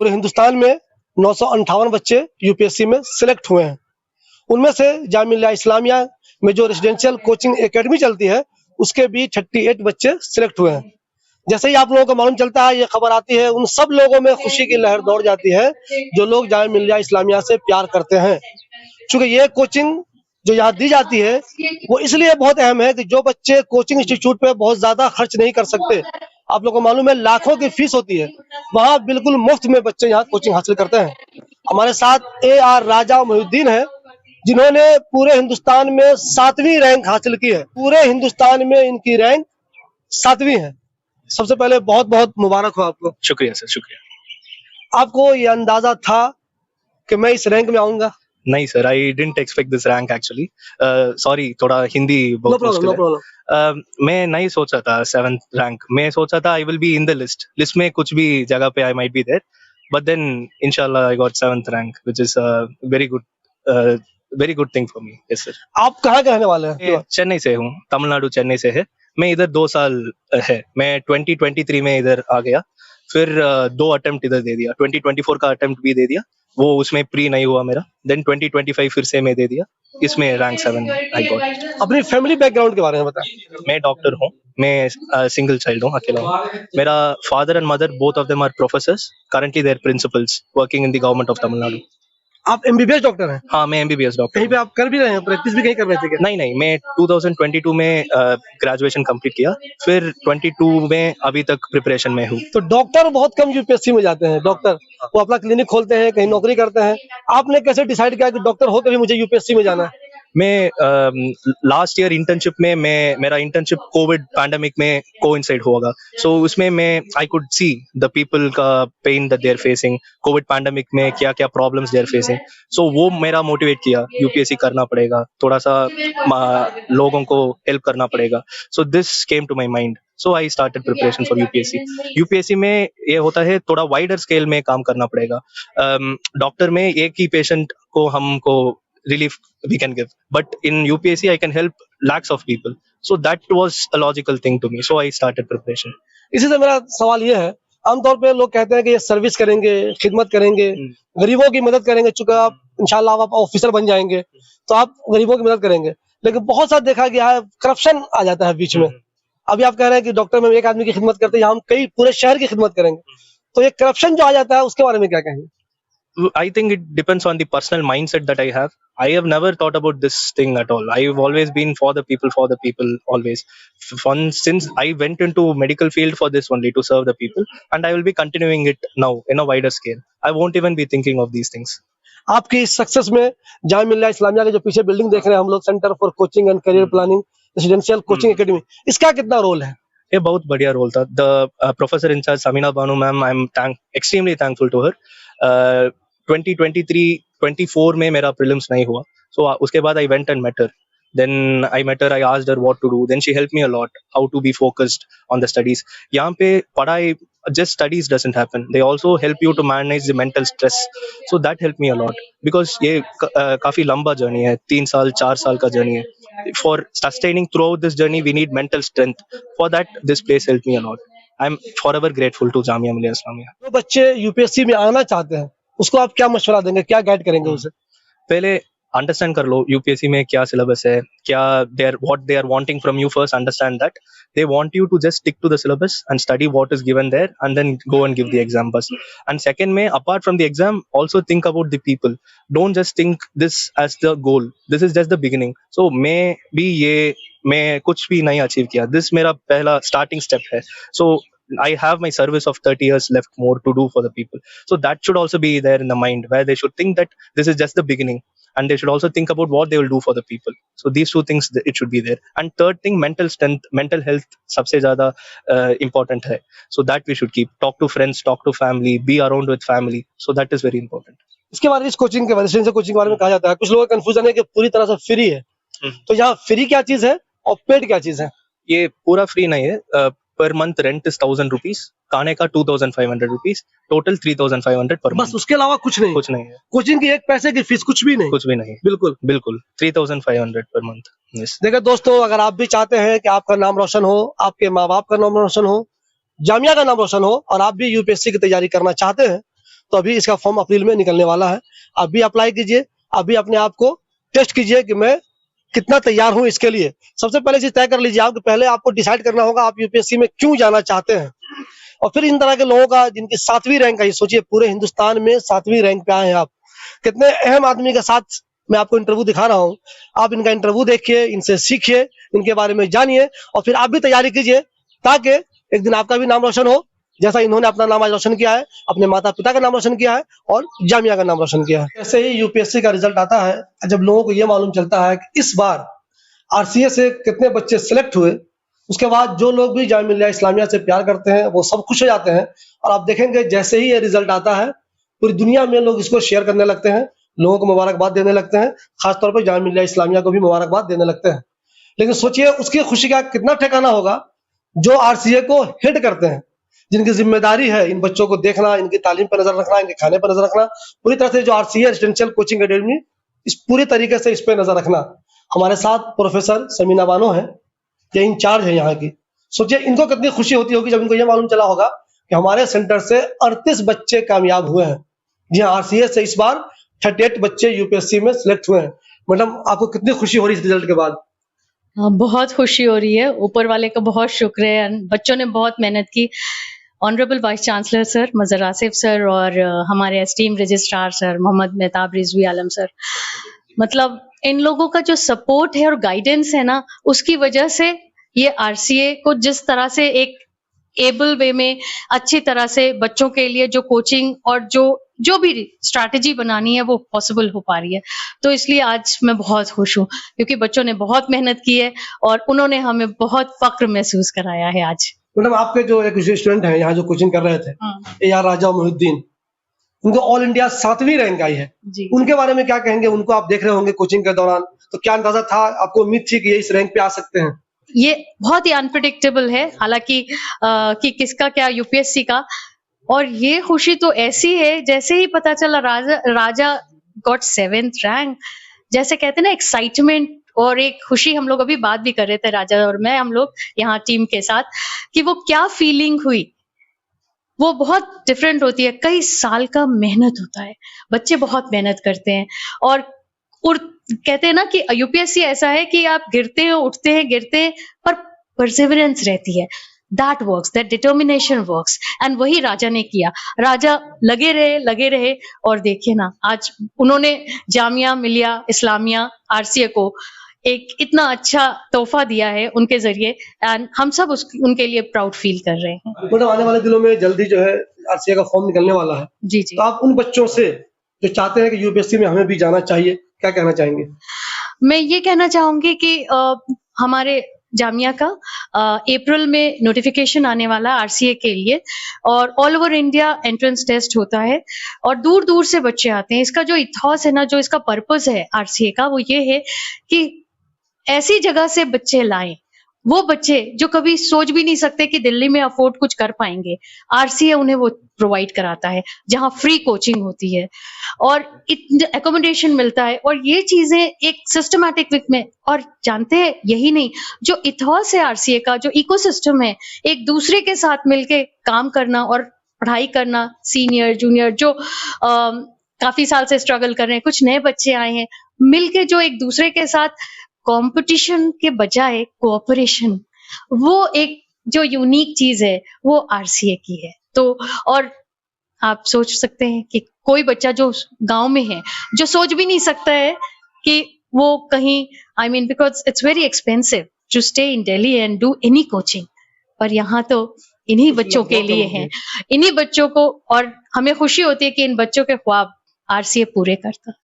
पूरे हिंदुस्तान में 958 बच्चे यूपीएससी में सिलेक्ट हुए हैं। उनमें से जामिया इस्लामिया में जो रेजिडेंशियल कोचिंग एकेडमी चलती है उसके भी 38 बच्चे सिलेक्ट हुए हैं। जैसे ही आप लोगों को मालूम चलता है, ये खबर आती है, उन सब लोगों में खुशी की लहर दौड़ जाती है जो लोग जामिया इस्लामिया से प्यार करते हैं। क्योंकि ये कोचिंग जो यहाँ दी जाती है वो इसलिए बहुत अहम है कि जो बच्चे कोचिंग इंस्टीट्यूट पे बहुत ज्यादा खर्च नहीं कर सकते, आप लोगों को मालूम है लाखों की फीस होती है, वहाँ बिल्कुल मुफ्त में बच्चे यहाँ कोचिंग हासिल करते हैं। हमारे साथ AR राजा मोहिउद्दीन है, जिन्होंने पूरे हिंदुस्तान में 7वीं रैंक हासिल की है। पूरे हिंदुस्तान में इनकी रैंक 7वीं है। सबसे पहले बहुत बहुत मुबारक हो आपको। शुक्रिया सर, शुक्रिया। आपको ये अंदाजा था कि मैं इस रैंक में आऊंगा? नहीं sir, I didn't expect this rank actually. Sorry, थोड़ा हिंदी बहुत मुश्किल है। मैं नहीं सोचा था 7th रैंक। मैं सोचा था I will be in the list में कुछ भी जगह पे I might be there, but then इंशाल्लाह I got 7th rank, which is very good thing for me. Yes sir. आप कहाँ के रहने वाले हैं? चेन्नई से हूँ, तमिलनाडु चेन्नई से है। मैं इधर 2 साल है। मैं 2023 में इधर आ गया, फिर 2 अटेम्प्ट इधर दे दिया। 2024 का अटेम्प्ट भी दे दिया, वो उसमें प्री नहीं हुआ मेरा। देन 2025 फिर से मैं दे दिया, इसमें रैंक 7 आई गॉट। अपनी फैमिली बैकग्राउंड के बारे में बताएं। मैं डॉक्टर हूँ, मैं सिंगल चाइल्ड हूँ, अकेला हूँ। मेरा father and mother both of them are professors, currently they are principals working in the government of Tamil Nadu. आप MBBS डॉक्टर हैं? हाँ, मैं MBBS डॉक्टर। कहीं पे आप कर भी रहे हैं, प्रैक्टिस भी कहीं कर रहे थे क्या? नहीं, मैं 2022 में ग्रेजुएशन कंप्लीट किया, फिर 22 में अभी तक प्रिपरेशन में हूँ। तो डॉक्टर बहुत कम यूपीएससी में जाते हैं। डॉक्टर वो अपना क्लिनिक खोलते हैं, कहीं नौकरी करते हैं। आपने कैसे डिसाइड किया कि डॉक्टर होकर भी मुझे यूपीएससी में जाना है? मैं लास्ट ईयर इंटर्नशिप में मेरा इंटर्नशिप कोविड पैंडेमिक में कोइंसाइड होगा, सो उसमें मैं I could see the people का pain that they are facing. COVID pandemic में क्या क्या problems they are facing, so वो मेरा मोटिवेट किया, यूपीएससी करना पड़ेगा, थोड़ा सा लोगों को हेल्प करना पड़ेगा। So this came to my mind, so I started preparation for UPSC. UPSC में ये होता है थोड़ा वाइडर स्केल में काम करना पड़ेगा। डॉक्टर में एक ही पेशेंट को हमको relief we can give, but in UPSC I can help lakhs of people, so that was a logical thing to me, so I started preparation. इसी से मेरा सवाल ये है, आमतौर पे लोग कहते हैं कि ये सर्विस करेंगे, खिदमत करेंगे, गरीबों की मदद करेंगे, चूंकि आप इंशाल्लाह आप ऑफिसर बन जाएंगे तो आप गरीबों की मदद करेंगे, लेकिन बहुत सारा देखा गया है करप्शन आ जाता है बीच में। अभी आप कह रहे हैं कि डॉक्टर में एक आदमी की खिदमत करते हैं, हम कई पूरे शहर की खिदमत करेंगे, तो ये करप्शन जो आ जाता है उसके बारे में क्या कहेंगे? I think it depends on the personal mindset that I have. I have never thought about this thing at all. I've always been for the people, always. Since I went into medical field for this only, to serve the people, and I will be continuing it now in a wider scale. I won't even be thinking of these things. आपकी इस success में जामिया इस्लामिया के जो पीछे building देख रहे हैं हम लोग, centre for coaching and career planning residential coaching academy, इसका कितना रोल है? ये बहुत बढ़िया रोल था। The professor incharge Samina Banu ma'am, I am extremely thankful to her. 2023-24 में मेरा प्रीलिम्स नहीं हुआ, so उसके बाद I went and met her. Then I met her, I asked her what to do. Then she helped me a lot, how to be focused on the studies. यहाँ पे पढ़ाई, just studies doesn't happen. They also help you to manage the mental stress. So that helped me a lot. Because ये काफी लंबा journey है, 3 साल 4 साल का जर्नी है. For sustaining throughout this journey, we need mental strength. For that, this place helped me a lot. I'm forever grateful to Jamia Millia Islamia. जो बच्चे यूपीएससी में आना चाहते हैं उसको आप क्या मशवरा देंगे, क्या गाइड करेंगे उसे? पहले अंडरस्टैंड कर लो यूपीएससी में क्या सिलेबस है, क्या what they are wanting from you. First understand that they want you to just stick to the syllabus and study what is given there and then go and give the exam bus. And second mein, apart from the exam, also think about the people. Don't just think this as the goal. This is just the beginning. So मैं कुछ भी नहीं achieve किया, this मेरा पहला starting step है. So I have my service of 30 years left more to do for the people. So that should also be there in the mind, where they should think that this is just the beginning, and they should also think about what they will do for the people. So these two things, it should be there. And third thing, mental strength, mental health सबसे ज़्यादा important है. So that we should keep. Talk to friends, talk to family, be around with family. So that is very important. इसके बारे में, इस coaching के बारे में, कोचिंग के बारे में कहा जाता है, कुछ लोगों का कंफ्यूजन है कि पूरी तरह से फ्री है, तो यहाँ फ्री क्या चीज है और पेड क्या चीज है? ये पूरा फ्री नहीं है। Per month rent is 1000 rupees, खाने का 2500 रुपीज, टोटल 3500 पर बस, उसके अलावा कुछ नहीं? कुछ नहीं है। कोचिंग की एक पैसे की फीस कुछ भी नहीं? कुछ भी नहीं, बिल्कुल 3500 पर मंथ। देखिए दोस्तों, अगर आप भी चाहते हैं कि आपका नाम रोशन हो, आपके माँ बाप का नाम रोशन हो, जामिया का नाम रोशन हो, और आप भी यूपीएससी की तैयारी करना चाहते हैं, तो अभी इसका फॉर्म अप्रैल में निकलने वाला है। आप भी अप्लाई कीजिए, अभी अपने आप को टेस्ट कीजिए कि मैं कितना तैयार हूँ इसके लिए। सबसे पहले चीज तय कर लीजिए आप कि पहले आपको डिसाइड करना होगा आप यूपीएससी में क्यों जाना चाहते हैं। और फिर इन तरह के लोगों का जिनकी 7वीं रैंक आई, सोचिए पूरे हिंदुस्तान में 7वीं रैंक पे आए हैं आप, कितने अहम आदमी के साथ मैं आपको इंटरव्यू दिखा रहा हूँ। आप इनका इंटरव्यू देखिए, इनसे सीखिए, इनके बारे में जानिए और फिर आप भी तैयारी कीजिए ताकि एक दिन आपका भी नाम रोशन हो, जैसा इन्होंने अपना नाम आज रोशन किया है, अपने माता पिता का नाम रोशन किया है और जामिया का नाम रोशन किया है। ऐसे ही यूपीएससी का रिजल्ट आता है जब लोगों को ये मालूम चलता है कि इस बार आरसीए से कितने बच्चे सिलेक्ट हुए। उसके बाद जो लोग भी जामिया मिल्लिया इस्लामिया से प्यार करते हैं वो सब खुश हो जाते हैं और आप देखेंगे जैसे ही ये रिजल्ट आता है पूरी दुनिया में लोग इसको शेयर करने लगते हैं, लोगों को मुबारकबाद देने लगते हैं, खासतौर पर जामिया मिल्लिया इस्लामिया को भी मुबारकबाद देने लगते हैं। लेकिन सोचिए उसकी खुशी का कितना ठिकाना होगा जो आरसीए को हेड करते हैं, जिनकी जिम्मेदारी है इन बच्चों को देखना, इनकी तालीम पर नजर रखना, इनके खाने पर नजर रखना, पूरी तरह से जो आरसीए रेजिडेंशियल कोचिंग एकेडमी इस पूरी तरीके से इस पे नजर रखना। हमारे साथ प्रोफेसर समीना बानो है, ये इंचार्ज है यहाँ की। सोचिए इनको कितनी खुशी होती होगी जब इनको ये मालूम चला होगा कि हमारे सेंटर से 38 बच्चे कामयाब हुए हैं। जी हाँ, आरसीए से इस बार 38 बच्चे यूपीएससी में सिलेक्ट हुए हैं। मैडम आपको कितनी खुशी हो रही है इस रिजल्ट के बाद? बहुत खुशी हो रही है, ऊपर वाले का बहुत शुक्र है। बच्चों ने बहुत मेहनत की। Honourable vice chancellor sir Mazhar Asif sir और हमारे esteem registrar sir Mohammad Mehtab Rizvi Alam sir, मतलब इन लोगों का जो सपोर्ट है और गाइडेंस है ना, उसकी वजह से ये आरसीए को जिस तरह से एक एबल वे में अच्छी तरह से बच्चों के लिए जो कोचिंग और जो भी स्ट्रैटेजी बनानी है वो पॉसिबल हो पा रही है। तो इसलिए आज मैं बहुत खुश हूँ क्योंकि बच्चों ने बहुत मेहनत की है और उन्होंने हमें बहुत फक्र महसूस कराया है आज। मैडम आपके जो एक स्टूडेंट है यहाँ जो कोचिंग कर रहे थे AR राजा मोहिउद्दीन, उनको ऑल इंडिया 7वीं रैंक आई है जी। उनके बारे में क्या कहेंगे? उनको आप देख रहे होंगे कोचिंग के दौरान, तो क्या अंदाजा था, आपको उम्मीद थी कि ये इस रैंक पे आ सकते हैं? ये बहुत ही अनप्रिडिक्टेबल है, हालांकि कि किसका क्या यूपीएससी का, और ये खुशी तो ऐसी है जैसे ही पता चला राजा गॉट 7th रैंक, जैसे कहते हैं ना एक्साइटमेंट और एक खुशी। हम लोग अभी बात भी कर रहे थे राजा और मैं, हम लोग यहाँ टीम के साथ, कि वो क्या फीलिंग हुई, वो बहुत डिफरेंट होती है। कई साल का मेहनत होता है, बच्चे बहुत मेहनत करते हैं और कहते हैं ना कि यूपीएससी ऐसा है कि आप गिरते हैं उठते हैं गिरते हैं, पर परसिवरेंस रहती है। That works, that determination works, and वही राजा ने किया। राजा लगे रहे और देखिए ना, आज उन्होंने जामिया मिल्लिया इस्लामिया आरसीए को एक इतना अच्छा तोहफा दिया है उनके जरिए, एंड हम सब उनके लिए प्राउड फील कर रहे हैं। मतलब आने वाले दिनों में जल्दी जो है आरसीए का फॉर्म निकलने वाला है, जी जी। तो आप उन बच्चों से जो चाहते हैं कि यूपीएससी में हमें भी जाना चाहिए, क्या कहना चाहेंगे? मैं ये कहना चाहूंगी कि हमारे जामिया का अप्रैल में नोटिफिकेशन आने वाला आरसीए के लिए, और all over India entrance test होता है और दूर दूर से बच्चे आते हैं। इसका जो इथॉस है ना, जो इसका पर्पस है आरसीए का, वो ये है कि ऐसी जगह से बच्चे लाएं, वो बच्चे जो कभी सोच भी नहीं सकते कि दिल्ली में अफोर्ड कुछ कर पाएंगे, आरसीए उन्हें वो प्रोवाइड कराता है, जहां फ्री कोचिंग होती है और एकोमोडेशन मिलता है, और ये चीजें एक सिस्टमैटिक वे में। और जानते हैं, यही नहीं, जो इथॉस है आरसीए का, जो इकोसिस्टम है, एक दूसरे के साथ मिलके काम करना और पढ़ाई करना, सीनियर जूनियर जो काफी साल से स्ट्रगल कर रहे हैं, कुछ नए बच्चे आए हैं, मिलके जो एक दूसरे के साथ कंपटीशन के बजाय कोऑपरेशन, वो एक जो यूनिक चीज है वो आरसीए की है। तो और आप सोच सकते हैं कि कोई बच्चा जो गांव में है, जो सोच भी नहीं सकता है कि वो कहीं, I mean because it's very expensive to stay in Delhi and do any coaching, पर यहाँ तो इन्हीं बच्चों के लिए है, इन्हीं बच्चों को, और हमें खुशी होती है कि इन बच्चों के ख्वाब आरसीए पूरे करता।